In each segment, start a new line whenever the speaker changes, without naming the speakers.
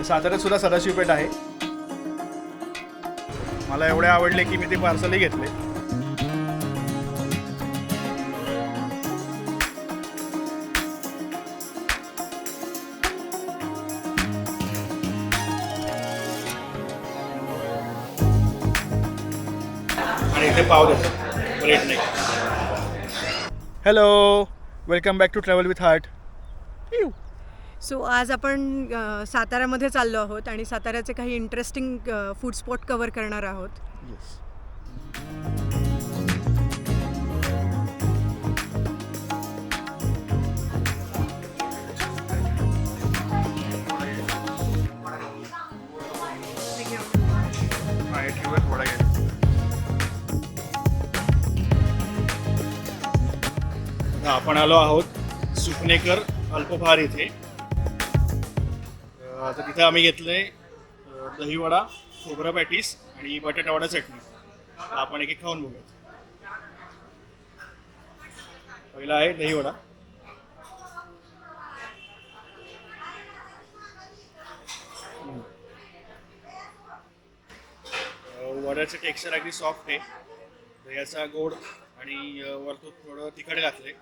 साताऱ्यात सुद्धा सदाशिव पेठ आहे. मला एवढे आवडले की मी ते पार्सलही घेतले. आणि इथे पाव देतो रेट नाही. Hello, welcome back to travel with heart.
So आज आपण साताऱ्यामध्ये चाललो आहोत आणि साताऱ्याचे काही इंटरेस्टिंग फूड स्पॉट कव्हर करणार आहोत.
आपण आलो आहोत सुपनेकर अल्पहार इथे. तर तिथे आम्ही घेतलंय दहीवडा, खोबरा पॅटीस आणि बटाटा वडा चटणी. आपण एक खाऊन बघूया. पहिला आहे दहीवडा. वड्याचं टेक्स्चर अगदी सॉफ्ट आहे. दह्याचा गोड आणि वरतून थोडं तिखट घातलंय.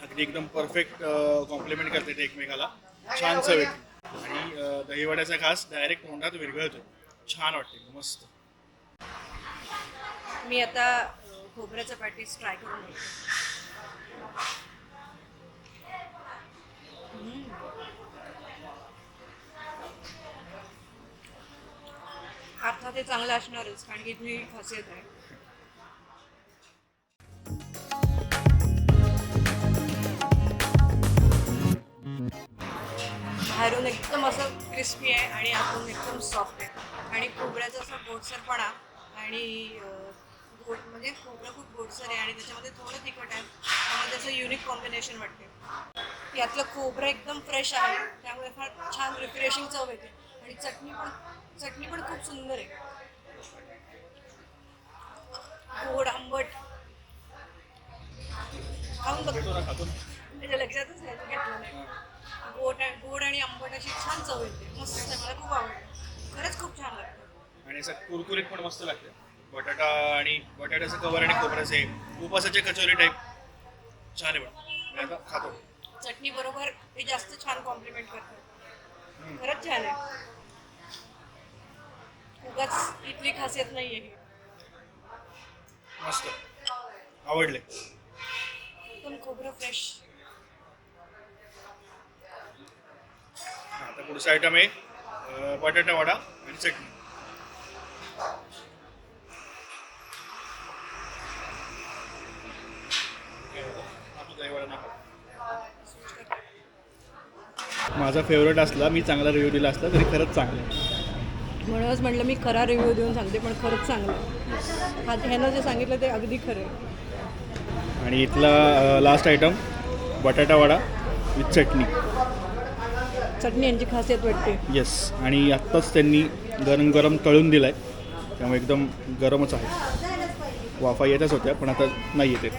अगदी एकदम परफेक्ट कॉम्प्लिमेंट करते ते एकमेकाला. छान चव येते आणि दहीवड्याचा घास डायरेक्ट तोंडात विरघळतो. छान वाटते, मस्त.
मी आता खोबऱ्याचं पॅटीस ट्राय करून बघते. अर्थात ते चांगलं असणारच कारण की इथली खासियत आहे. बाहेरून एकदम असं क्रिस्पी आहे आणि आतून एकदम सॉफ्ट आहे आणि खोबऱ्याचा असा गोडसरपणा आणि गोड म्हणजे खोबरं खूप गोडसर आहे आणि त्याच्यामध्ये थोडं तिखट आहे त्यामुळे त्याचं युनिक कॉम्बिनेशन वाटते. यातलं खोबरं एकदम फ्रेश आहे त्यामुळे फार छान रिफ्रेशिंग चव येते आणि चटणी पण खूप सुंदर आहे. गोड आंबट खाऊन बघतो त्याच्या लक्षातच नाही तो घेतलं नाही. गोड आणि आंबट अशी छान चव येते. मस्त आहे, मला खूप आवडतं. खरंच खूप छान लागतं
आणि असं कुरकुरीत पण मस्त लागतं. बटाटा आणि बटाट्याचं कवर आणि खोबऱ्याचे उपासाचे कचोरी टाईप छान आहे. पण मी आता खातो.
चटणी बरोबर हे जास्त छान कॉम्प्लिमेंट करतं. खरंच छान आहे. उगाच इथली खासियत नाही आहे.
मस्त आवडले.
एकदम खोबरं फ्रेश.
आता पुढचा आयटम आहे बटाटा वडा आणि चटणी. माझा फेवरेट असला, मी चांगला रिव्ह्यू दिला असला तरी खरंच चांगला आहे.
म्हणूनच म्हटलं मी खरा रिव्ह्यू देऊन सांगते पण खरंच चांगलं आहे. ह्यानं जे सांगितलं ते अगदी खरं आहे.
आणि इथला लास्ट आयटम बटाटा वडा विथ चटणी.
चटणी यांची खासियत वाटते.
येस. आणि आत्ताच त्यांनी गरम गरम तळून दिला आहे त्यामुळे एकदम गरमच आहे. वाफा येतच होत्या पण आता नाही येते.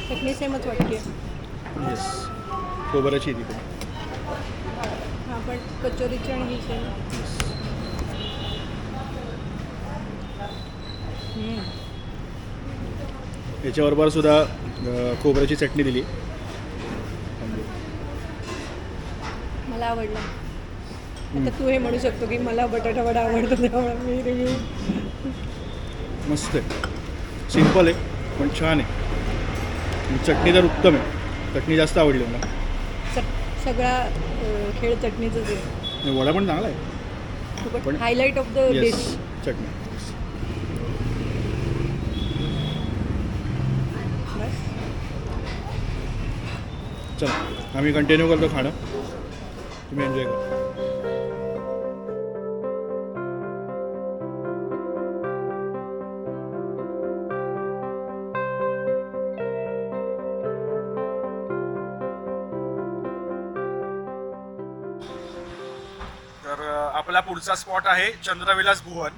चटणी सेमच वाटते.
येस, खोबऱ्याची ती पण.
हां पण कचोरीची आणि ही सेम.
याच्याबरोबर सुद्धा खोबऱ्याची चटणी दिली.
मला आवडलं. आता तू हे म्हणू शकतो की मला बटाटा वडा आवडतो त्यामुळे मी रिव्ह्यू.
मस्त आहे, सिम्पल आहे पण छान आहे. चटणी तर उत्तम आहे. चटणी जास्त आवडली मला.
सगळा खेळ चटणीचंच आहे.
वडा पण चांगला आहे
पण हायलाईट ऑफ द डिश
चटणी.
बस.
चला आम्ही कंटिन्यू करतो खाणं. तुम्ही एन्जॉय करा. आपला पुढचा स्पॉट आहे चंद्रविलास भुवन.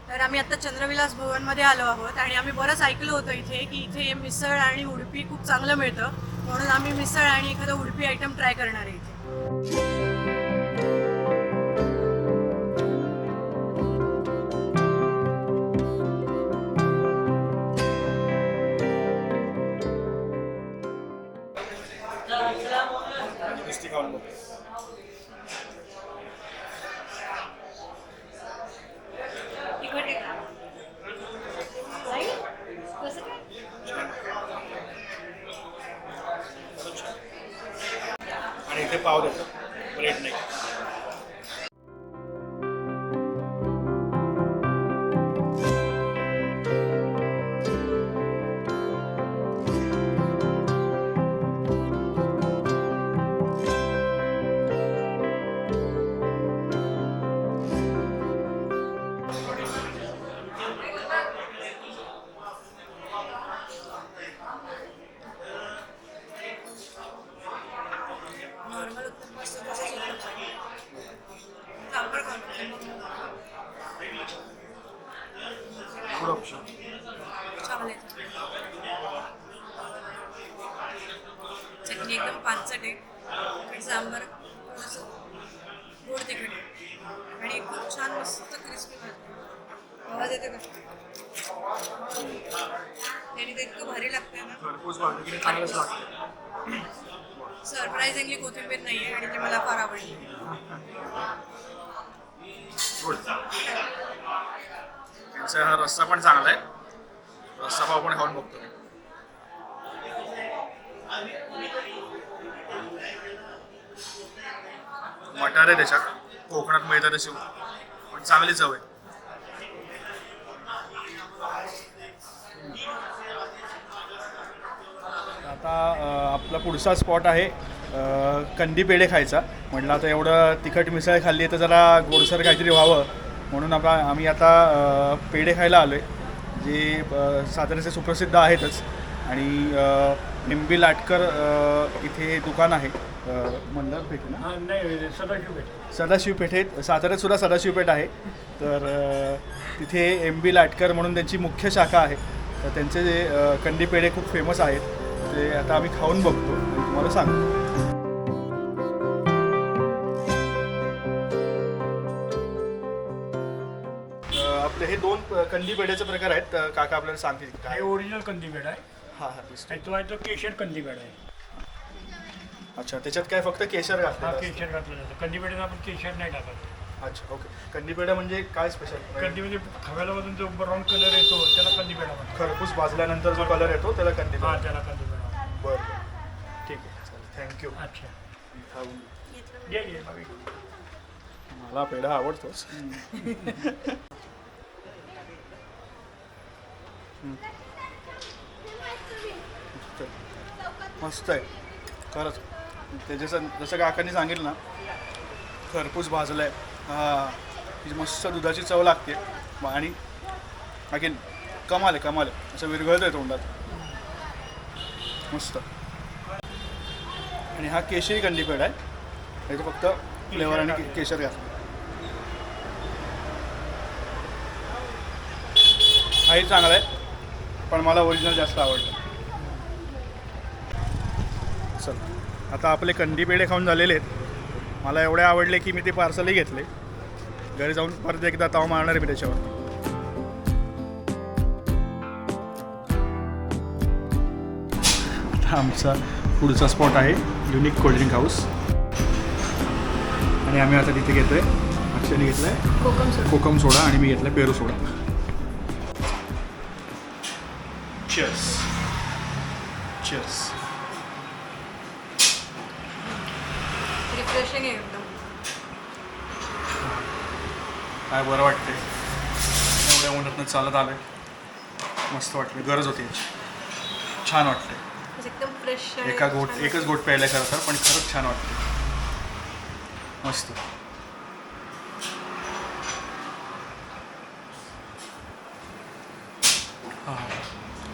तर आम्ही आता चंद्रविलास भुवनमध्ये आलो आहोत आणि आम्ही बरंच ऐकलं होतं इथे की इथे मिसळ आणि उडपी खूप चांगलं मिळतं, म्हणून आम्ही मिसळ आणि एखादं उडपी आयटम ट्राय करणार आहे इथे.
नुसती खाऊन बघ.
तिखट आहे का? नाही? कसं काय?
आणि इथे पाव देतो, ब्रेड नाही.
नॉर्मल उत्तप्पा असतो तसंच उत्तप्पा आहे. सांबार खाऊन
गुड ऑप्शन.
चांगलं आहे. चटणी एकदम पानसट आहे आणि सांबार थोडंसं गोड तिखट आहे आणि खूप छान मस्त क्रिस्पी भाजलं. आवाज येतो का? त्याने ते इतकं भारी लागतंय ना.
खरपूस भाजलं की चांगलंच लागतं.
सरप्राइझिंगली कोथिंबीर नाही आहे आणि ते मला फार आवडली.
गुड. त्यांचा हा रस्सा पण चांगला आहे. रस्सा पाव पण खाऊन बघतो मी. मटार आहे त्याच्यात, कोकणात मिळतं तशी, पण चांगली चव आहे. आता आपला पुढचा स्पॉट आहे कंदी पेढे खायचा. म्हटलं आता एवढं तिखट मिसळ खाल्ली तर जरा गोडसर काहीतरी व्हावं, म्हणून आम्ही आता पेढे खायला आलो आहे, जे साताऱ्याचे सुप्रसिद्ध आहेतच. आणि एम.बी. लाटकर इथे दुकान आहे, मंदार पेठ ना?
नाही, सदाशिवपेठ.
सदाशिव पेठेत, साताऱ्यात सुद्धा सदाशिव पेठ आहे. तर तिथे एम.बी. लाटकर म्हणून त्यांची मुख्य शाखा आहे. तर त्यांचे जे कंदी पेढे खूप फेमस आहेत, ते आता आम्ही खाऊन बघतो आणि तुम्हाला सांगतो. आपले हे दोन कंदी पेढ्याचे प्रकार आहेत. काका आपल्याला सांगतील
हे
काय.
ओरिजिनल कंदीपेढ आहे
हां हां दिसतो.
आणि तो आहे तो केशर कंदीपेढ आहे.
अच्छा, त्याच्यात काय फक्त केशर
हा
घातलं?
केशर घातलं जातं. कंदीपेढीत आपण केशर नाही टाकत.
अच्छा, ओके. कंदी पेढा म्हणजे काय स्पेशल?
कंदीमध्ये खव्याला मधून जो ब्राऊन कलर येतो त्याला कंदीपेढा म्हणतात.
खरपूस भाजल्यानंतर जो कलर येतो त्याला कंदी
हा,
पेढा.
त्याला कंदीपेढा म्हणतात.
बरं, ठीक आहे, चालेल, थँक्यू.
अच्छा,
खाऊन
घे बाकी.
मला पेढा आवडतोच. मस्त आहे खरंच. ते जसं काकांनी सांगितलं ना, खरपूस भाजलं आहे. हां, मस्त दुधाची चव लागते आणि अगेन कमाल आहे. असं विरघळतं आहे तोंडात, मस्त. आणि हा केशरी कंदी पेढा आहे, त्याचं फक्त फ्लेवर आणि केशर घातलं. हाही चांगला आहे, पण मला ओरिजिनल जास्त आवडलं. चल, आता आपले कंदी पेढे खाऊन झालेले आहेत. मला एवढे आवडले की मी ते पार्सलही घेतले. घरी जाऊन परत एकदा ताव मारणार आहे मी त्याच्यावर. आता आमचा पुढचा स्पॉट आहे युनिक कोल्ड्रिंक हाऊस. आणि आम्ही आता तिथे घेतोय, अक्षयने घेतलं आहे कोकम सोडा आणि मी घेतलं पेरू सोडा. चिअर्स.
रिफ्रेशिंग आहे एकदम.
काय बरं वाटते, एवढ्या उन्हातनं चालत आलं, मस्त वाटलं. गरज होती याची, छान वाटते.
एकदम फ्रेश.
एकच गोट प्यायला खरं तर, पण खरंच छान वाटते, मस्त.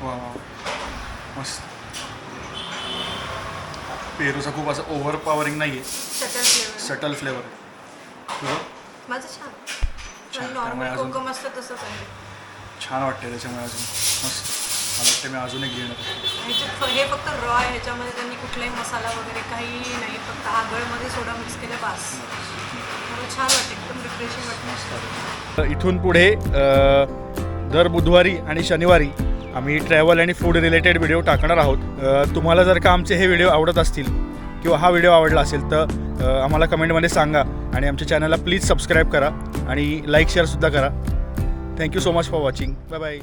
वा, मस्त. पेरूचा खूप असं ओव्हर पॉवरिंग नाही आहे,
सटल फ्लेवर.
सटल फ्लेवर आहे.
माझं छान
छान,
नॉर्मल
त्यामुळे अजून-
कोकम असतं तसंच आहे.
छान वाटते त्याच्यामुळे अजून मस्त. मला वाटतं मी अजून एक घेणार.
ह्याच्यात हे फक्त रॉ आहे, ह्याच्यामध्ये त्यांनी कुठलाही मसाला वगैरे काही नाही, फक्त आगळमध्ये सोडा मिक्स केलं बास. मला छान वाटतं, एकदम रिफ्रेशिंग वाटतं.
इथून पुढे दर बुधवारी आणि शनिवारी आम्ही ट्रॅव्हल आणि फूड रिलेटेड व्हिडिओ टाकणार आहोत. तुम्हाला जर का आमचे हे व्हिडिओ आवडत असतील किंवा हा व्हिडिओ आवडला असेल तर आम्हाला कमेंटमध्ये सांगा आणि आमच्या चॅनलला प्लीज सबस्क्राईब करा आणि लाईक शेअरसुद्धा करा. Thank you so much for watching. Bye bye.